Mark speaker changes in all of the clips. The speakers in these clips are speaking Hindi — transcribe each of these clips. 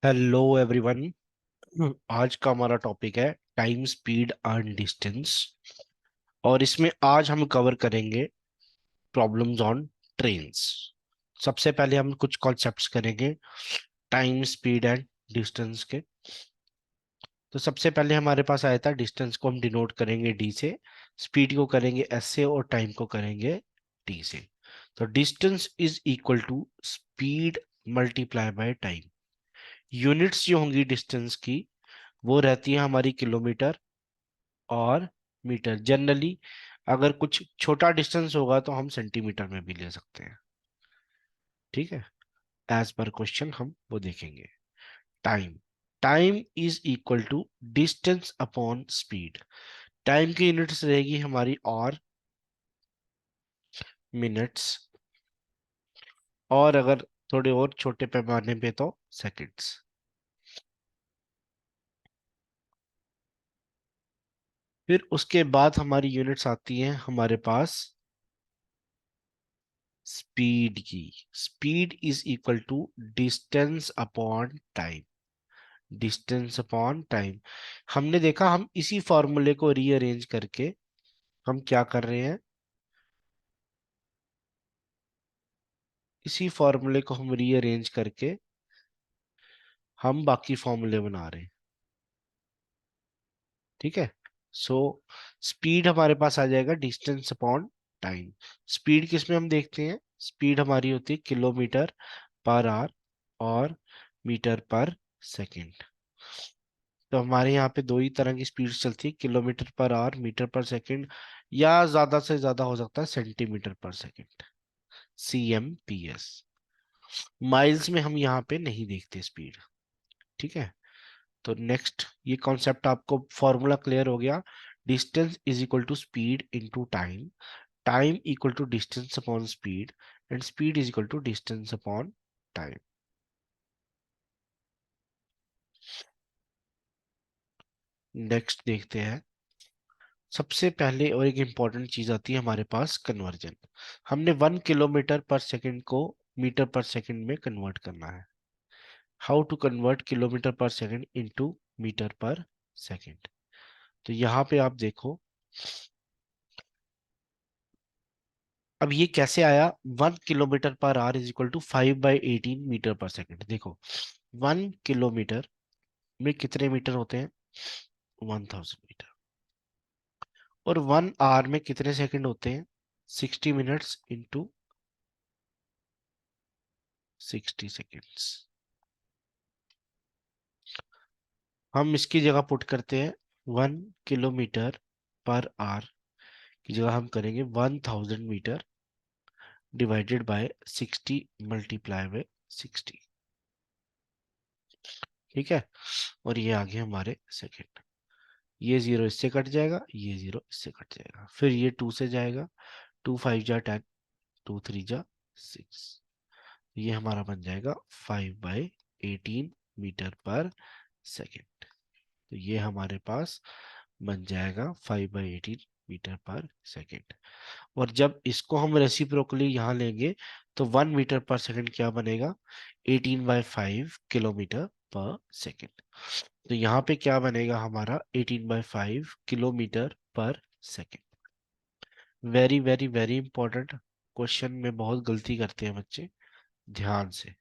Speaker 1: Hello everyone. आज का हमारा टॉपिक है टाइम स्पीड एंड डिस्टेंस। और इसमें आज हम कवर करेंगे प्रॉब्लम्स ऑन ट्रेन्स। सबसे पहले हम कुछ कॉन्सेप्ट्स करेंगे टाइम स्पीड एंड डिस्टेंस के। तो सबसे पहले हमारे पास आया था डिस्टेंस को हम डिनोट करेंगे डी से, स्पीड को करेंगे एस से और टाइम को करेंगे टी से। तो distance is equal to speed multiply by time. Units जो होंगी डिस्टेंस की वो रहती है हमारी किलोमीटर और मीटर। जनरली अगर कुछ छोटा डिस्टेंस होगा तो हम सेंटीमीटर में भी ले सकते हैं। ठीक है, एज पर क्वेश्चन हम वो देखेंगे। Time time is equal to distance upon speed. Time की यूनिट्स रहेगी हमारी और मिनट्स, और अगर थोड़े और छोटे पैमाने पे तो सेकंड्स। फिर उसके बाद हमारी यूनिट्स आती हैं हमारे पास स्पीड की। Speed is equal to distance upon time. Distance upon time हमने देखा, हम इसी फॉर्मूले को रीअरेंज करके हम क्या कर रहे हैं, इसी फॉर्मूले को हम रीअरेंज करके हम बाकी फॉर्मूले बना रहे हैं। ठीक है, सो स्पीड हमारे पास आ जाएगा डिस्टेंस अपॉन टाइम। स्पीड किस में हम देखते हैं, स्पीड हमारी होती है किलोमीटर पर आवर और मीटर पर सेकंड। तो हमारे यहाँ पे दो ही तरह की स्पीड चलती है, किलोमीटर पर आवर, मीटर पर सेकंड, या ज्यादा से ज्यादा हो सकता है सेंटीमीटर पर सेकंड, CMPS। माइल्स में हम यहाँ पे नहीं देखते स्पीड। ठीक है, तो नेक्स्ट ये कॉन्सेप्ट आपको फॉर्मूला क्लियर हो गया। Distance is equal to speed into time, time equal to distance upon speed, and speed is equal to distance upon time. Next देखते हैं। सबसे पहले और एक इंपॉर्टेंट चीज आती है हमारे पास कन्वर्जन। हमने 1 किलोमीटर पर सेकंड को मीटर पर सेकंड में कन्वर्ट करना है। हाउ टू कन्वर्ट किलोमीटर पर सेकंड इनटू मीटर पर सेकंड। तो यहाँ पे आप देखो, अब ये कैसे आया। 1 kilometre per hour is equal to 5/18 metre पर सेकंड। देखो, 1 किलोमीटर में कितने मीटर होते हैं, 1000 मीटर। और 1 आवर में कितने सेकंड होते हैं, 60 मिनट्स इंटू 60 सेकेंड्स। हम इसकी जगह पुट करते हैं 1 किलोमीटर पर आवर की जगह हम करेंगे 1000 metre divided by 60 multiply by 60। ठीक है, और ये आ गए हमारे सेकेंड। ये जीरो इससे कट जाएगा, ये जीरो इससे कट जाएगा, फिर ये 2 से जाएगा, 2 5 जा 10, 2 3 जा 6। ये हमारा बन जाएगा 5/18 मीटर पर सेकेंड। तो ये हमारे पास बन जाएगा 5/18 मीटर पर सेकेंड। और जब इसको हम रेसिप्रोकली यहाँ लेंगे तो 1 मीटर पर सेकेंड क्या बनेगा, 18/5 किलोमीटर पर सेकेंड। तो यहाँ पे क्या बनेगा हमारा, 18/5 किलोमीटर पर second. Very very very important question में बहुत गलती करते हैं बच्चे, ध्यान से।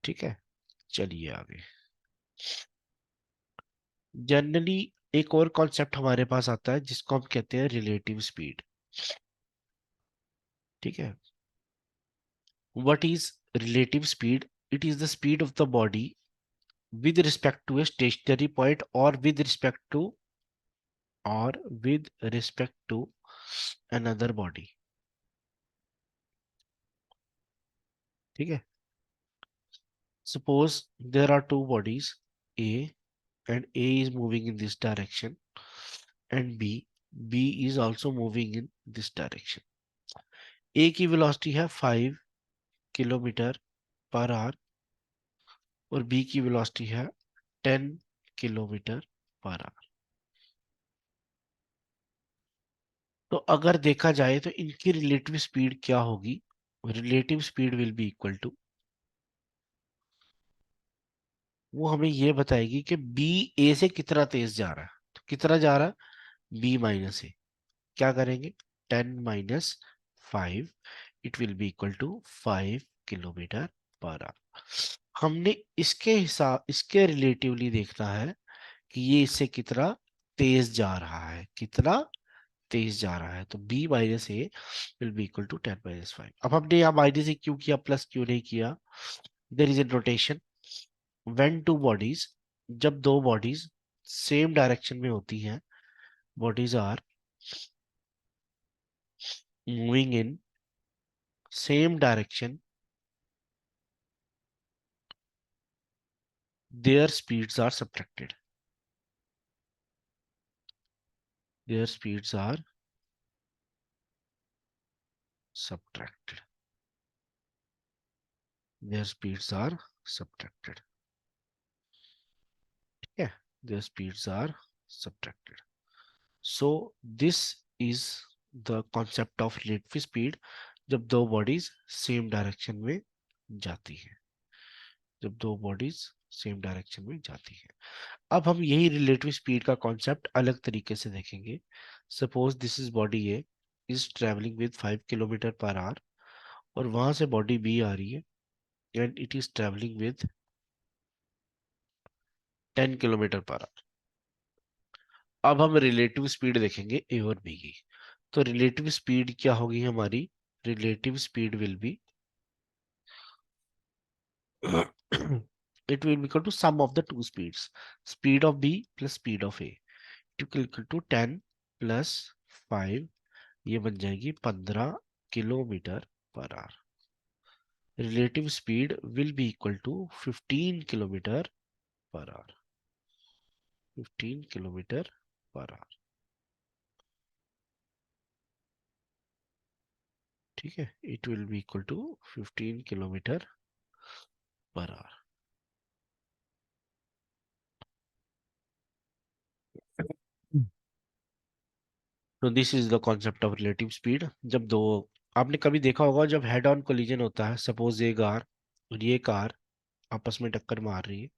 Speaker 1: ठीक है, चलिए आगे। जनरली एक और कॉन्सेप्ट हमारे पास आता है जिसको हम कहते हैं रिलेटिव स्पीड। ठीक है, what is relative speed? It is the speed of the body with respect to a stationary point or with respect to another body. ठीक है, suppose there are two bodies, A, and A is moving in this direction, and B is also moving in this direction. A की वेलोसिटी है 5 किलोमीटर पर आवर और B की वेलोसिटी है 10 किलोमीटर पर आवर। तो अगर देखा जाए तो इनकी रिलेटिव स्पीड क्या होगी, relative speed will be equal to वो हमें ये बताएगी कि बी ए से कितना तेज जा रहा है। तो कितना जा रहा है, बी माइनस ए। क्या करेंगे, 10 - 5, it will be equal to 5 kilometre per hour. हमने इसके रिलेटिवली देखना है कि ये इससे कितना तेज जा रहा है, कितना तेज जा रहा है। तो b minus a will be equal to 10 - 5। अब हमने यहाँ माइनस ए क्यों किया, प्लस क्यों नहीं किया? There is a notation, when two bodies, जब दो बॉडीज सेम डायरेक्शन में होती हैं, bodies are moving in same direction, their speeds are subtracted. Their speeds are subtracted. Their speeds are subtracted. Yeah, their speeds are subtracted. So this is the concept of relative speed जब दो bodies same direction में जाती हैं, जब दो bodies same direction में जाती हैं। अब हम यही रिलेटिव स्पीड का कॉन्सेप्ट अलग तरीके से देखेंगे। Suppose this is body A is travelling with 5 kilometre per our, और वहां से बॉडी बी आ रही है and it is travelling with 10 kilometre per our. अब हम रिलेटिव स्पीड देखेंगे ए और बी की। तो रिलेटिव स्पीड क्या होगी हमारी, relative speed will B it will be equal to sum of the two speeds, speed of b plus speed of a, it will equal to 10 + 5, ये बन जाएगी 15 kilometre per hour. Relative speed will be equal to 15 kilometre per hour, 15 kilometre per hour. ठीक है, it will be equal to 15 kilometre per hour. तो this is the concept of relative speed. जब दो, आपने कभी देखा होगा जब हेड ऑन कोलिजन होता है, सपोज ये कार और ये कार आपस में टक्कर मार रही है,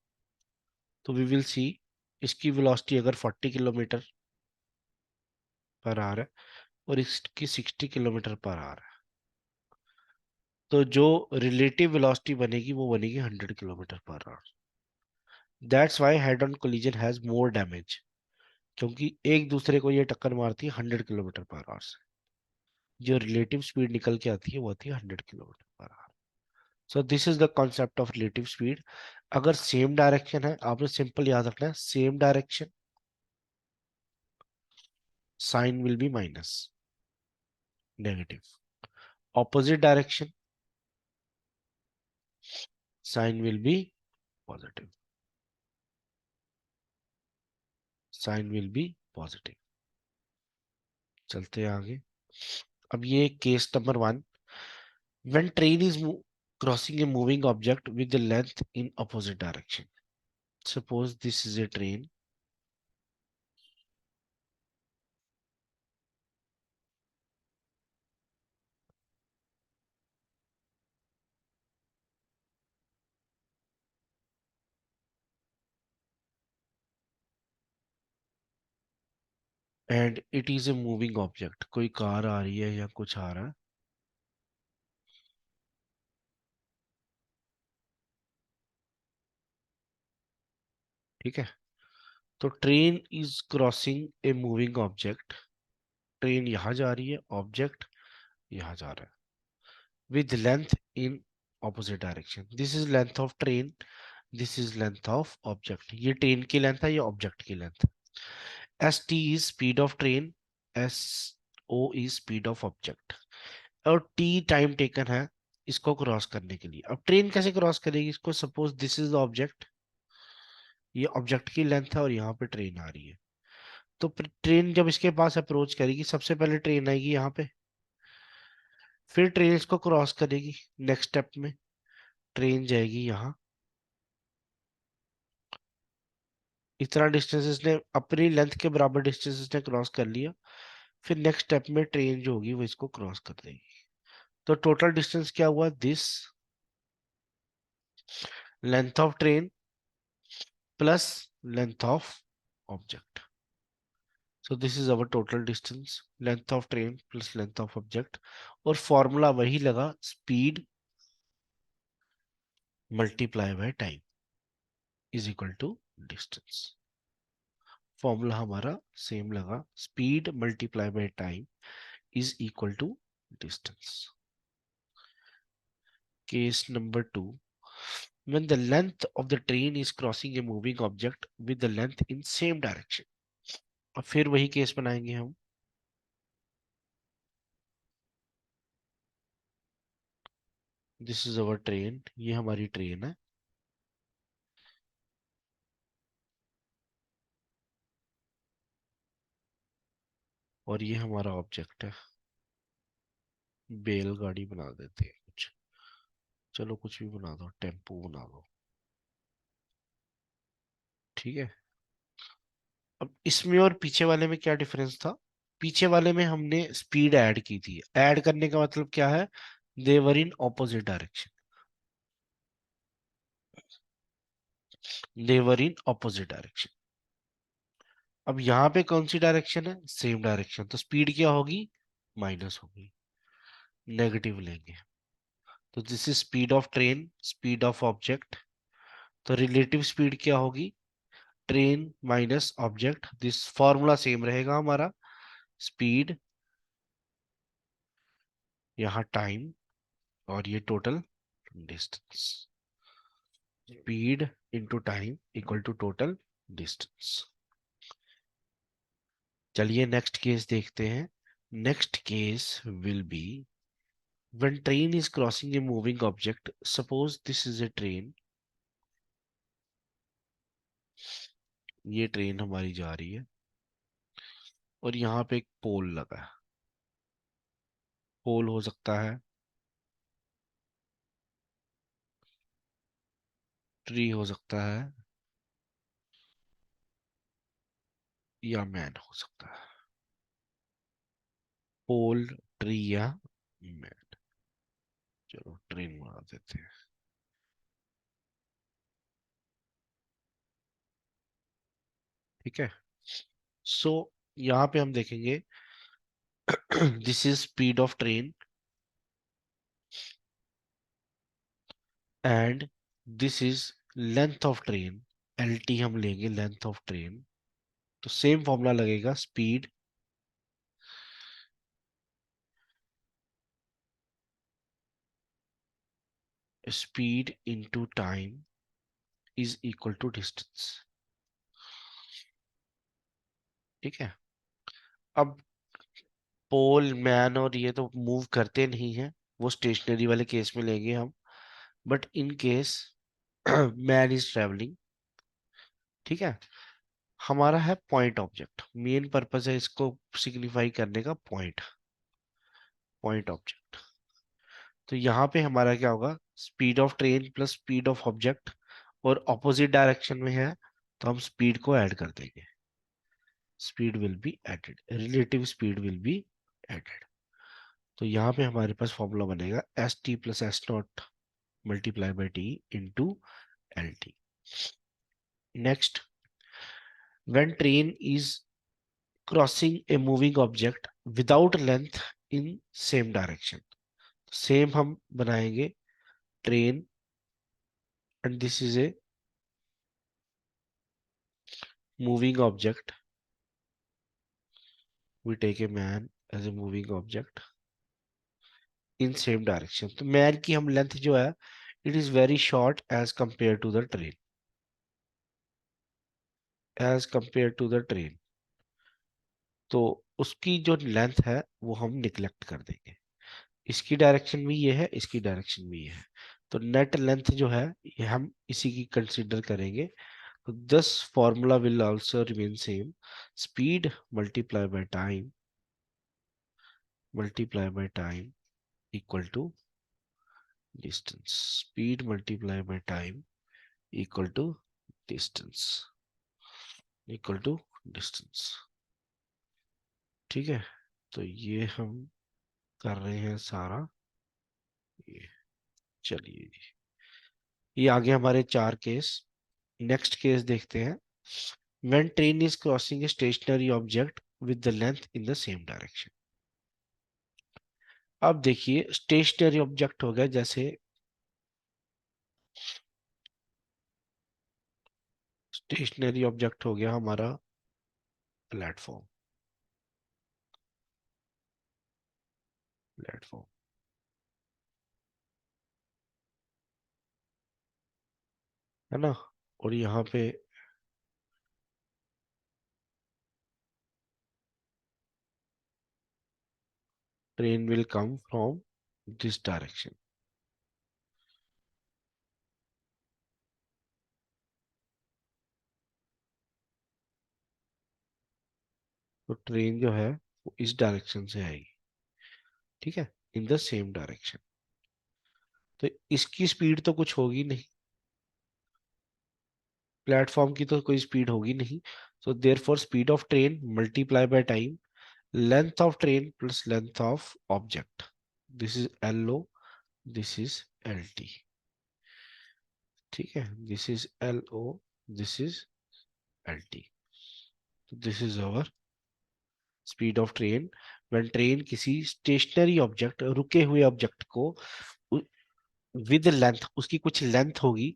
Speaker 1: तो वी विल सी इसकी वेलोसिटी अगर 40 किलोमीटर पर आवर है और इसकी 60 किलोमीटर पर आवर है, तो जो रिलेटिव वेलोसिटी बनेगी वो बनेगी 100 kilometre per our. That's why head on collision has more damage, क्योंकि एक दूसरे को ये टक्कर मारती है 100 किलोमीटर पर आवर से। जो रिलेटिव स्पीड निकल के आती है वो आती है 100 kilometre per hour. So this is the concept of relative speed. अगर सेम डायरेक्शन है, आपने सिंपल याद रखना है, same direction sign will be minus, negative. Opposite direction sign will be positive, sign will be positive. चलते हैं आगे। अब ये case number 1, when train is crossing a moving object with the length in opposite direction. Suppose this is a train and it is a moving object, कोई कार आ रही है या कुछ आ रहा है, ठीक है। तो train is crossing a moving object, train यहाँ जा रही है, ऑब्जेक्ट यहाँ जा रहा है, with length in opposite direction. This is length of train, this is length of object. ये ट्रेन की लेंथ है, ये ऑब्जेक्ट की लेंथ है। S t is speed of train, s o is speed of object, और टी टाइम टेकन है इसको क्रॉस करने के लिए। अब ट्रेन कैसे क्रॉस करेगी इसको, suppose this is the object, ये ऑब्जेक्ट की लेंथ है और यहाँ पे ट्रेन आ रही है। तो ट्रेन जब इसके पास अप्रोच करेगी, सबसे पहले ट्रेन आएगी यहाँ पे, फिर ट्रेन इसको क्रॉस करेगी। नेक्स्ट स्टेप में ट्रेन जाएगी यहाँ, इतना डिस्टेंस इसने अपनी लेंथ के बराबर डिस्टेंस इसने क्रॉस कर लिया। फिर नेक्स्ट स्टेप में ट्रेन जो होगी वो इसको क्रॉस कर देगी। तो टोटल डिस्टेंस क्या हुआ, this length of train plus length of object. So this is our total distance, length of train plus length of object. और फॉर्मूला वही लगा, speed multiply by time is equal to distance. Formula हमारा सेम लगा, speed multiply by time is equal to distance. Case number 2, when the length of the train is crossing a moving object with the length in same direction. अब फिर वही केस बनाएंगे हम. दिस इज अवर ट्रेन, ये हमारी ट्रेन है. और ये हमारा ऑब्जेक्ट है. बैलगाड़ी बना देते हैं कुछ, चलो कुछ भी बना दो, टेम्पो बना दो. ठीक है. अब इसमें और पीछे वाले में क्या डिफरेंस था? पीछे वाले में हमने स्पीड ऐड की थी. ऐड करने का मतलब क्या है? They were in opposite direction. They were in opposite direction. अब यहाँ पे कौन सी डायरेक्शन है? Same direction. तो स्पीड क्या होगी? माइनस होगी, नेगेटिव लेंगे. तो this is speed of train, speed of object. तो रिलेटिव स्पीड क्या होगी? Train minus object. This formula same रहेगा हमारा, स्पीड यहाँ टाइम और ये total distance. Speed into time equal to total distance. चलिए नेक्स्ट केस देखते हैं. Next case will be when train is crossing a moving object. Suppose this is a train. ये ट्रेन हमारी जा रही है और यहाँ पे एक पोल लगा है. पोल हो सकता है, ट्री हो सकता है, या मैन हो सकता है. पोल, ट्री या मैन. चलो ट्रेन बना देते हैं. ठीक है. सो यहाँ पे हम देखेंगे this is speed of train and this is length of train. L t हम लेंगे, लेंथ ऑफ ट्रेन. तो सेम फॉर्मूला लगेगा, speed speed into time is equal to distance. ठीक है. अब पोल, मैन और ये तो मूव करते नहीं है, वो स्टेशनरी वाले केस में लेंगे हम. But in case man is travelling. ठीक है. हमारा है पॉइंट ऑब्जेक्ट. मेन पर्पस है इसको सिग्निफाई करने का, पॉइंट, पॉइंट ऑब्जेक्ट. तो यहाँ पे हमारा क्या होगा? Speed of train plus speed of object, और ऑपोजिट डायरेक्शन में है तो हम स्पीड को ऐड कर देंगे. Speed will be added, relative speed will be added. तो यहाँ पे हमारे पास फॉर्मूला बनेगा s t plus s naught multiply by t into l t. Next, when train is crossing a moving object without length in same direction. Same हम बनाएंगे train and this is a moving object. We take a man as a moving object in same direction. तो मैन की हम लेंथ जो है, it is very short as compared to the train. As compared to the train. तो उसकी जो लेंथ है वो हम निगलेक्ट कर देंगे. इसकी डायरेक्शन भी ये है, इसकी डायरेक्शन भी ये है. तो नेट लेंथ जो है ये हम इसी की कंसीडर करेंगे. तो this formula will also remain same, speed multiply by time equal to distance. Speed multiply by time equal to distance, equal to distance. ठीक है. तो ये हम कर रहे हैं सारा ये. चलिए जी, ये आगे हमारे 4 केस. नेक्स्ट केस देखते हैं। When train is crossing a stationary object with the length in the same direction। अब देखिए स्टेशनरी ऑब्जेक्ट हो गया, जैसे स्टेशनरी ऑब्जेक्ट हो गया हमारा प्लेटफॉर्म। प्लेटफॉर्म है ना, और यहाँ पे train will come from this direction. तो ट्रेन जो है वो इस डायरेक्शन से आएगी, ठीक है, इन द सेम डायरेक्शन। तो इसकी स्पीड तो कुछ होगी नहीं, प्लेटफॉर्म की तो कोई स्पीड होगी नहीं। So therefore speed of train multiply by time, length of train plus length of object. This is l o, this is l t, ठीक है, this is l o, this is l t. This is our speed of train when train किसी स्टेशनरी ऑब्जेक्ट, रुके हुए ऑब्जेक्ट को विद लेंथ, उसकी कुछ लेंथ होगी,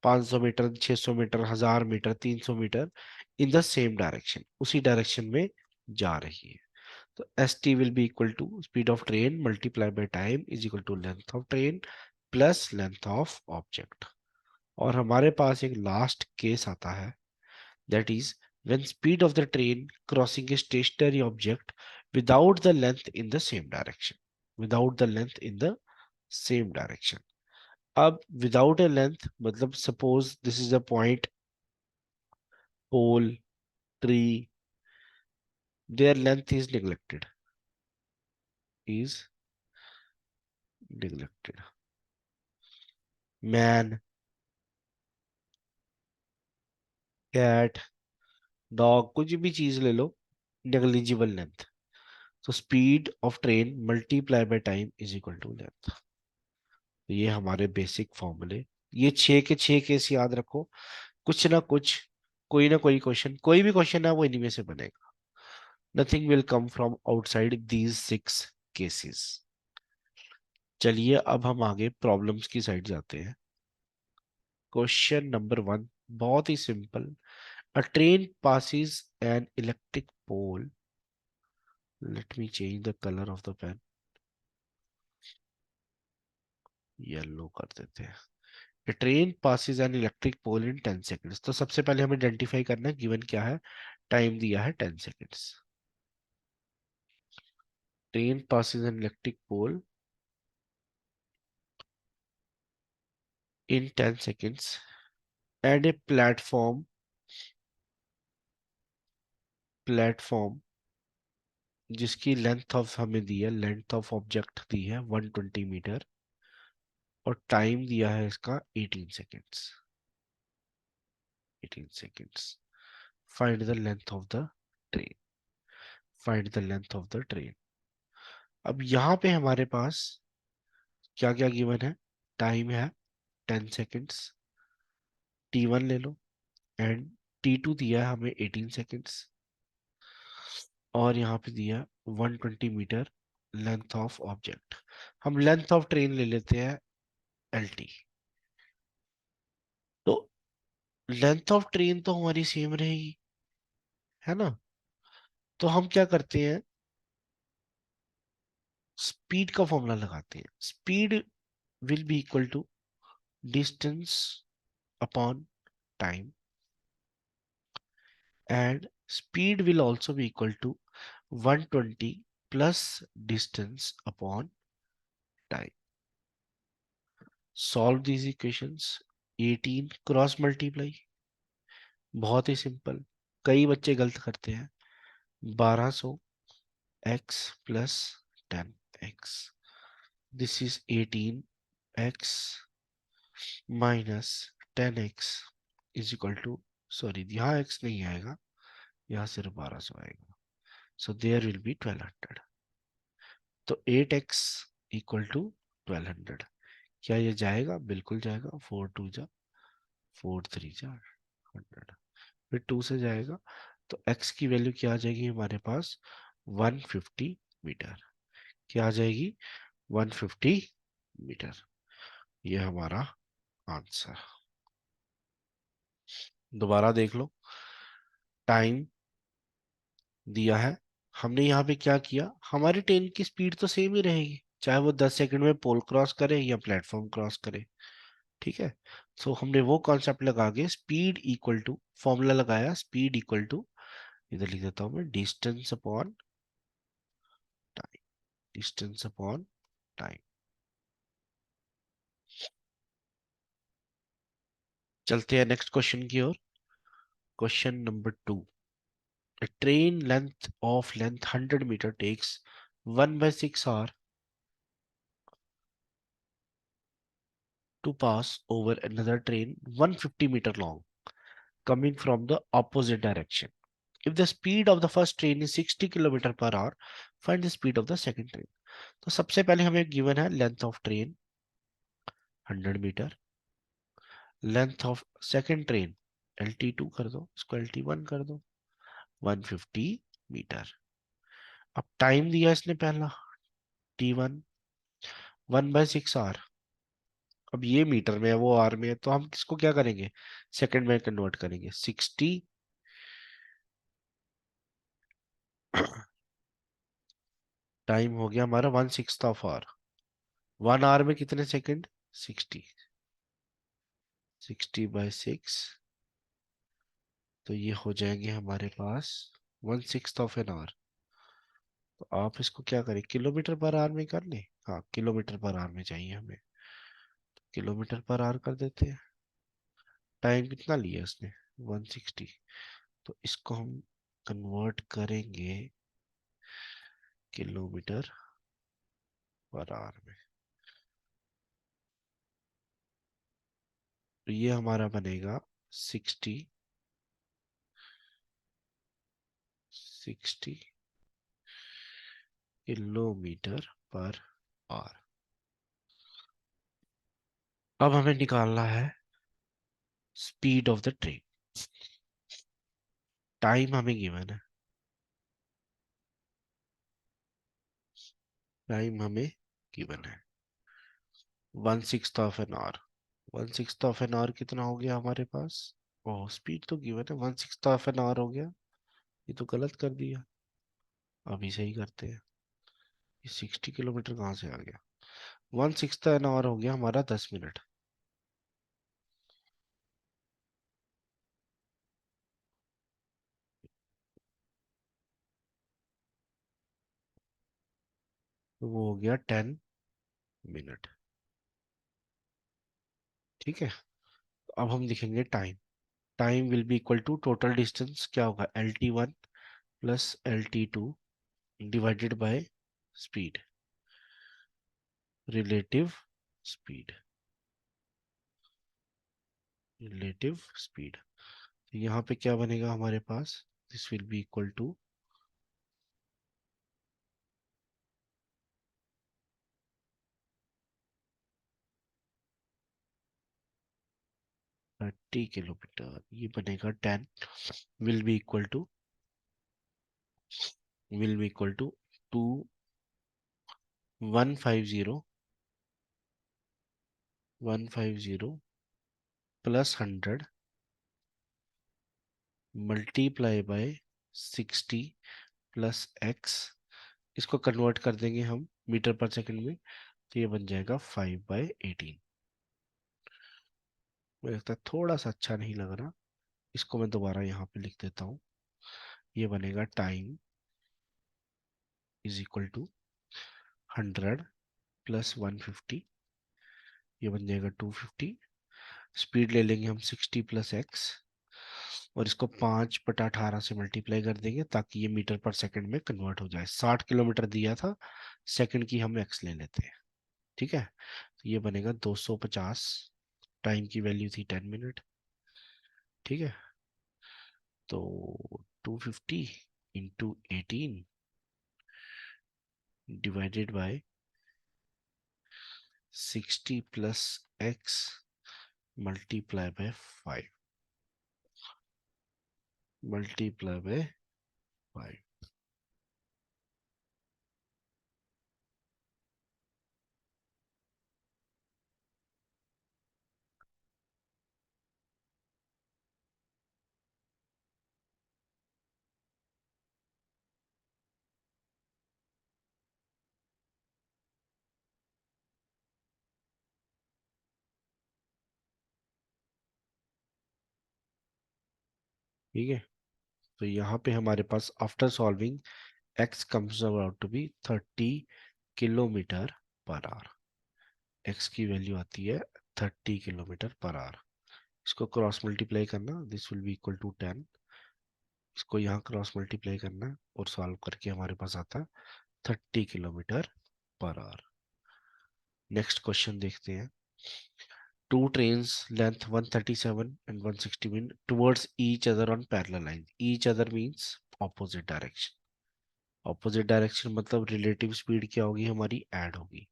Speaker 1: 500 metre, 600 metre, 1000 metre, 300 metre, in the same direction, उसी डायरेक्शन में जा रही है। तो s t will be equal to speed of train multiply by time is equal to length of train plus length of object. और हमारे पास एक लास्ट केस आता है, that is when speed of the train crossing a stationary object without the length in the same direction, without the length in the same direction। अब without a length मतलब suppose this is a point, pole, tree, their length is neglected। man, cat, dog, कुछ भी चीज ले लो, negligible length। तो speed of train multiply by time is equal to length. तो ये हमारे बेसिक फॉर्मूले, ये 6 के 6 केस याद रखो। कुछ ना कुछ, कोई ना कोई क्वेश्चन, कोई भी क्वेश्चन है वो इन्हीं में से बनेगा। Nothing will come from outside these 6 cases. चलिए अब हम आगे प्रॉब्लम्स की साइड जाते हैं। क्वेश्चन नंबर 1 बहुत ही simple. A train passes an electric pole, let me change the colour of the pen, yellow कर देते हैं। A train passes an electric pole in 10 seconds। तो सबसे पहले हमें आइडेंटिफाई करना है गिवन क्या है, टाइम दिया है 10 seconds. Train passes an electric pole in 10 seconds and a platform जिसकी लेंथ ऑफ हमें दी है, लेंथ ऑफ ऑब्जेक्ट दी है 120 मीटर, और टाइम दिया है इसका 18 seconds. 18 seconds. Find the length of the train, find the length of the train. अब यहाँ पे हमारे पास क्या क्या गिवन है, टाइम है 10 सेकेंड्स, T1 ले लो, एंड T2 दिया है हमें 18 सेकेंड्स, और यहाँ पे दिया 120 मीटर लेंथ ऑफ ऑब्जेक्ट। हम लेंथ ऑफ ट्रेन ले लेते हैं LT। तो लेंथ ऑफ ट्रेन तो हमारी सेम रहेगी, है ना। तो हम क्या करते हैं, स्पीड का फॉर्मूला लगाते हैं। Speed will be equal to distance upon time, and speed will also be equal to 120 plus distance upon time. Solve these equations. 18 cross multiply, बहुत ही सिंपल, कई बच्चे गलत करते हैं। 1200 x plus 10x, this is 18x minus 10x is equal to, sorry यहाँ x नहीं आएगा, यहाँ सिर्फ 1200 आएगा। So there will be 1200। तो 8x इक्वल टू 1200। क्या ये जाएगा? बिल्कुल जाएगा। 4 2 जा 4 3 4 100, फिर 2 से जाएगा तो x की वैल्यू क्या आ जाएगी हमारे पास 150 मीटर। क्या आ जाएगी 150 मीटर। ये हमारा आंसर। दोबारा देख लो। टाइम दिया है, हमने यहाँ पे क्या किया, हमारी ट्रेन की स्पीड तो सेम ही रहेगी चाहे वो 10 सेकंड में पोल क्रॉस करे या प्लेटफॉर्म क्रॉस करे। ठीक है। सो हमने वो कॉन्सेप्ट लगा के स्पीड इक्वल टू फॉर्मूला लगाया, स्पीड इक्वल टू, इधर लिख देता हूं मैं, distance upon time. Distance upon time. चलते हैं नेक्स्ट क्वेश्चन की ओर। Question number 2। A train length of length 100 meter takes 1/6 hour to pass over another train 150 meter long coming from the opposite direction. If the speed of the first train is 60 kilometre per our, find the speed of the second train. तो सबसे पहले हमें गिवन है length of train 100 metre, length of second train LT2 कर दो, इसको LT1 कर दो 150 मीटर। अब टाइम दिया इसने पहला T1, 1/6 आवर। अब ये मीटर में है वो आर में है, तो हम किसको क्या करेंगे, सेकंड में कन्वर्ट करेंगे। 60 टाइम हो गया हमारा 1/6 ऑफ आवर। 1 आवर में कितने सेकंड, 60। 60/6, तो ये हो जाएंगे हमारे पास 1/6 ऑफ एन आवर। तो आप इसको क्या करें, किलोमीटर पर आवर में कर ले। हाँ, किलोमीटर पर आवर में चाहिए हमें, किलोमीटर पर आवर कर देते हैं। टाइम कितना लिया इसने, 160, तो इसको हम कन्वर्ट करेंगे किलोमीटर पर आवर में। तो ये हमारा बनेगा 60 किलोमीटर पर आवर। अब हमें निकालना है speed of the train. Time हमें गिवन है, टाइम हमें गिवन है 1/6 of an hour. 1/6 of an hour कितना हो गया हमारे पास, ओह स्पीड तो गिवन है, 1/6 ऑफ एन आवर हो गया। ये तो गलत कर दिया, अभी सही करते हैं। ये 60 किलोमीटर कहाँ से आ गया, 1/6 एन आवर हो गया हमारा 10 मिनट। तो वो हो गया 10 मिनट। ठीक है। अब हम लिखेंगे time. Time will be equal to total distance क्या होगा, LT1 plus LT2 divided by speed, relative speed, relative speed. तो यहाँ पे क्या बनेगा हमारे पास, this will be equal to 30 kilometre, ये बनेगा 10 will be equal to, will be equal to 150 plus 100 multiply by 60 plus x। इसको कन्वर्ट कर देंगे हम मीटर पर सेकंड में, तो ये बन जाएगा 5/18। मुझे लगता है थोड़ा सा अच्छा नहीं लग रहा, इसको मैं दोबारा यहाँ पे लिख देता हूँ। ये बनेगा time is equal to 100 plus 150, ये बन जाएगा 250। स्पीड ले लेंगे हम 60 प्लस एक्स, और इसको 5/18 से मल्टीप्लाई कर देंगे ताकि ये मीटर पर सेकंड में कन्वर्ट हो जाए। 60 किलोमीटर दिया था, सेकंड की हम एक्स ले लेते हैं। ठीक है। तो ये बनेगा 250। टाइम की वैल्यू थी 10 मिनट। ठीक है। तो 250 into 18 divided by 60 plus x multiply by 5, multiply by 5। ठीक है, तो यहाँ पे हमारे पास after solving x comes out to be 30 kilometre per hour. x की वैल्यू आती है 30 किलोमीटर पर आवर। इसको क्रॉस मल्टीप्लाई करना, this will be equal to 10। इसको यहाँ क्रॉस मल्टीप्लाई करना और सॉल्व करके हमारे पास आता है 30 kilometre per our. Next question देखते हैं। Two trains length 137 and 160 mean towards each other on parallel lines. Each other means opposite direction. Opposite direction मतलब रिलेटिव स्पीड क्या होगी हमारी, ऐड होगी।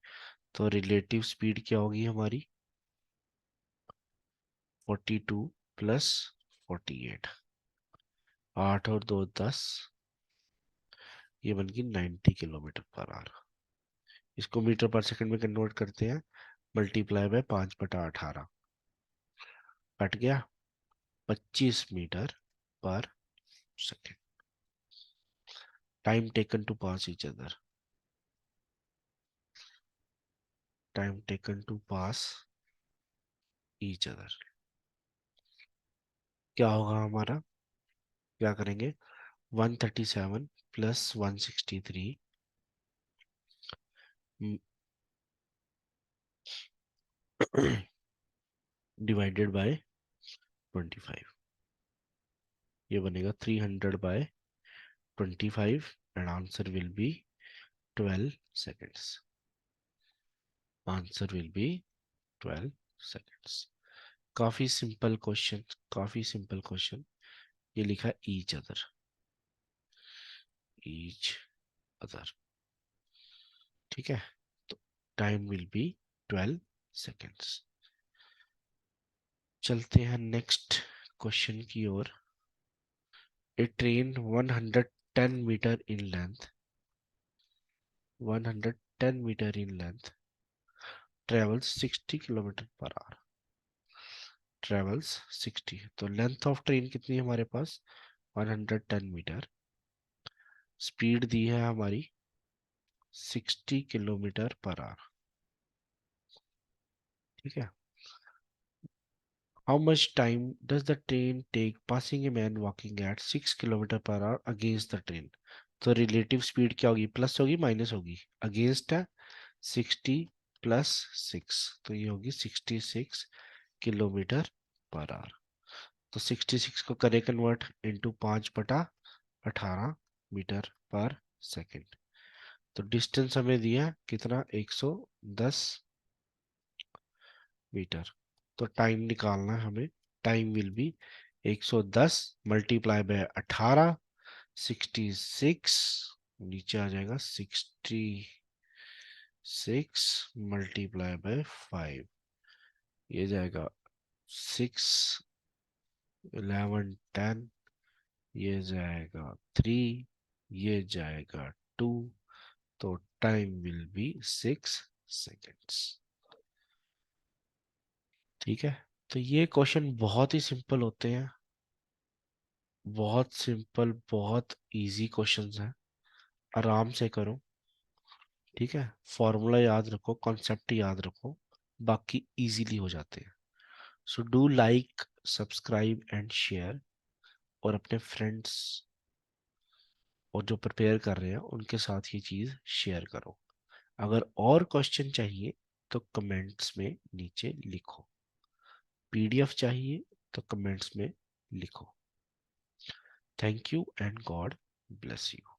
Speaker 1: तो रिलेटिव स्पीड क्या होगी हमारी, 42 प्लस 48, 8 और 2 10, ये बन गई 90 किलोमीटर पर आवर। इसको मीटर पर सेकंड में कन्वर्ट करते हैं, मल्टीप्लाई बाय 5/18, कट गया 25 मीटर पर second. Time taken to pass each other, time taken to pass each other क्या होगा हमारा, क्या करेंगे, 137 प्लस 163 डिवाइडेड बाय 25, ये बनेगा 300/25 and answer will be 12 seconds. Answer will be 12 seconds. काफी सिंपल क्वेश्चन, काफी सिंपल क्वेश्चन। ये लिखा है ईच अदर, ईच अदर, ठीक है। तो टाइम विल बी 12 सेकेंड्स। चलते हैं नेक्स्ट क्वेश्चन की ओर। A train 110 meter in length, 110 meter in length travels 60 kilometre per our, travels 60। तो लेंथ ऑफ ट्रेन कितनी है हमारे पास, 110 मीटर, स्पीड दी है हमारी 60 किलोमीटर पर आवर, ठीक है। How much time does the train take passing a man walking at 6 kilometre per our against the train. तो रिलेटिव स्पीड क्या होगी, प्लस होगी माइनस होगी, अगेंस्ट है 60 प्लस 6, तो ये होगी 66 किलोमीटर पर आवर। तो 66 को करें कन्वर्ट इंटू 5/18 मीटर पर सेकेंड। तो डिस्टेंस हमें दिया कितना, 110 मीटर। तो टाइम निकालना है हमें, time will B 110 multiply by 18, 66, नीचे आ जाएगा 66 मल्टीप्लाई बाय 5, ये जाएगा 6, 11, 10, ये जाएगा 3, ये जाएगा 2। तो टाइम विल बी 6 सेकेंड्स, ठीक है। तो ये क्वेश्चन बहुत ही सिंपल होते हैं, बहुत सिंपल, बहुत इजी क्वेश्चंस हैं, आराम से करो, ठीक है। फॉर्मूला याद रखो, कॉन्सेप्ट याद रखो, बाकी इजीली हो जाते हैं। So do like, subscribe and share, और अपने फ्रेंड्स और जो प्रिपेयर कर रहे हैं उनके साथ ये चीज़ शेयर करो। अगर और क्वेश्चन चाहिए तो कमेंट्स में नीचे लिखो, पीडीएफ चाहिए तो कमेंट्स में लिखो। Thank you and God bless you.